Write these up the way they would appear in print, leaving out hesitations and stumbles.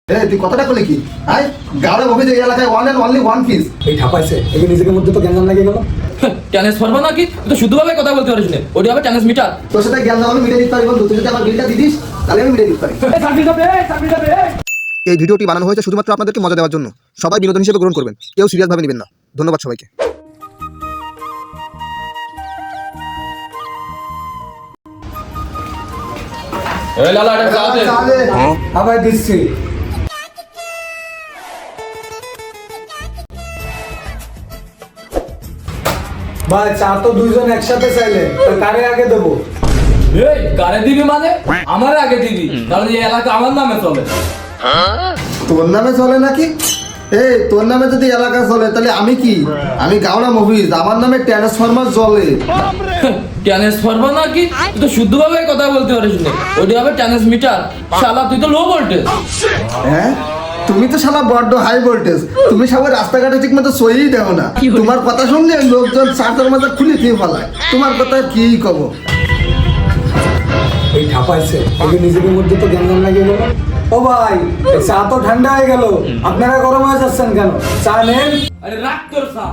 তুই কথাটা বলে কি? আই গাড়ে অভিযোগ এই এলাকায় one and only one piece. এই ঠাপাইছে এই নিজের মধ্যে তো জ্ঞান লাগে গেল। চ্যানেল সরবো নাকি? তুই তো শুদ্ধভাবে কথা বলতে পারিস না। ওটা হবে চ্যানেল মিটার। তোর সাথে জ্ঞান আমি মিটে দিতে পারি বন্ধু। তুই যদি আমার বিলটা দিদিস তাহলে আমি মিটে দিতে পারি। এই ভিডিওটি বানানো হয়েছে শুধুমাত্র আপনাদেরকে মজা দেওয়ার জন্য। সবাই বিনোদন হিসেবে গ্রহণ করবেন, কেউ সিরিয়াস ভাবে নেবেন না। ধন্যবাদ সবাইকে। এই লালা এটা চা দে। আবার দিচ্ছি। ভাই চা তো দুইজন একসাথে চাইলে কারে আগে দেবো? এই কারে দিবি মানে? আমার আগে দিবি, কারণ এই এলাকা আমার নামে চলে। তোর নামে চলে নাকি? তোর নামে যদি এলাকা চলে তাহলে আমি কি? আমি গাওড়া মুভিজ, আমার নামে ট্রান্সফরমার চলে। চ্যানেল সরবো নাকি? তুই তো শুদ্ধভাবে কথা বলতে পারিস না। ওটা হবে চ্যানেল মিটার। শালা তুই তো লো ভোল্টেজ। হ্যাঁ, তুমি তো শালা বড্ড হাই ভোল্টেজ। তুমি সবাই রাস্তাঘাটে ঠিক মতো সইই দেও না। তোমার কথা শুনলে লোকজন চার্জার মাথা খুলে দিয়ে ফেলায়। তোমার কথা কি কব? এই ঠাপাইছে এই নিজের মধ্যে তো জ্ঞান লাগে গেল। ও ভাই এই চা তো ঠান্ডা হয়ে গেল, আপনারা গরম হয়ে যাচ্ছেন কেন? চা নেন। আরে রাখ তোর চা।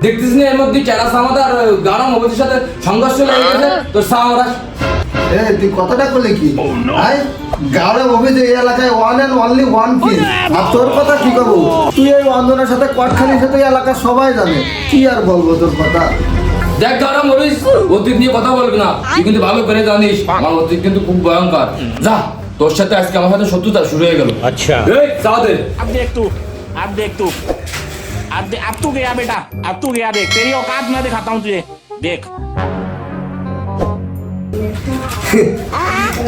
দেখতিস না এর মধ্যে চ্যানেল আমাদের আর গারম অবধির সাথে সংঘর্ষ লেগে গেছে। তোর চা আমরা তুই কথাটা বলে কি? আই গাওড়া মুভিজ এই এলাকায় one and only one piece. আর তোর কথা কি কব? তুই এই অন্ধনের সাথে কোয়াটখালির সাথে এই এলাকার সবাই জানে। কি আর বলবো তোর কথা? দেখ গারম মরিস, অতীত নিয়ে কথা বলবি না। তুই কিন্তু ভালো করে জানিস আমার অতীত কিন্তু খুব ভয়ঙ্কর। যা, তোর সাথে আজকে আমার সাথে শত্রুতা শুরু হয়ে গেল। अच्छा এই চা দে। अब देख तू अब तू गया बेटा, अब तू गया। देख तेरी औकात मैं दिखाता हूँ तुझे, देख।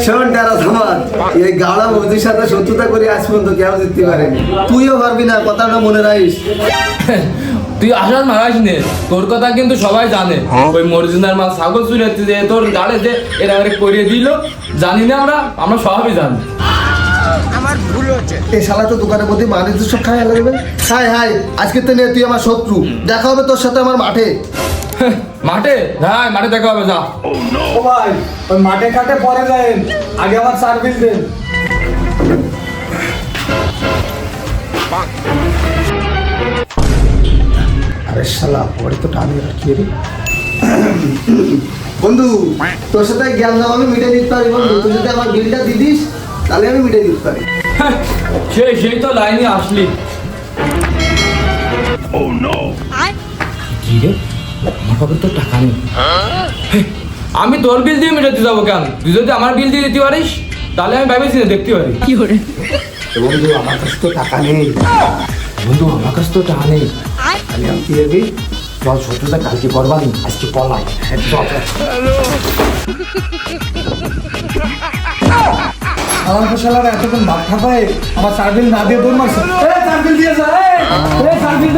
শোন তারা থামার, এই গাওড়া মুভিজের সাথে শত্রুতা করে আজ পর্যন্ত কেউ জিততে পারেনি। তুইও পারবি না, কথাটা মনে রাখিস। তুই আসার মারাস নে, তোর কথা কিন্তু সবাই জানে। ওই মরিজিনার মাল ছাগল চুরি হচ্ছে যে তোর গাড়ে যে এরা করিয়ে দিল, জানি না আমরা সবাই জানি। এই শালা তো দোকানের মধ্যে বাণিজ্য সব খাই লাগবে। হাই আজকে তো নে, তুই আমার শত্রু। দেখা হবে তোর সাথে আমার মাঠে। মাঠে? হ্যাঁ মাঠে দেখা হবে, যা। ও ভাই ওই মাঠে ঘাটে পরে যাবেন, আগে আমার চার বিল দেন। আরে শালা পরে তো টানি রাখি রে। বন্ধু তোর সাথে জ্ঞান আমি মিটে দিতে পারি বন্ধু। তুই যদি আমার বিলটা দিদিস তাহলে আমি মিটে দিতে পারি। সেই তো লাইনে আসলি। কি রে, আমার পকেটে তো টাকা নেই। আমি তোর বিল দিয়ে মেটাতে যাবো কেন? তুই যদি আমার বিল দিয়ে দিতে পারিস তাহলে আমি ভেবেছি না দেখতে পারি। কি করে বন্ধু আমার কাছে তো টাকা নেই। বন্ধু, আমার কাছে তো টাকা নেই। আমি কি দেবি? চল শত্রুতা কালকে করবানি, আজকে পলাই। আমার ফসলার এতক্ষণ ভাত খাপায় আমার চার বিল না দিয়ে দৌড় মারছে। চার বিল দিয়ে যা, চার বিল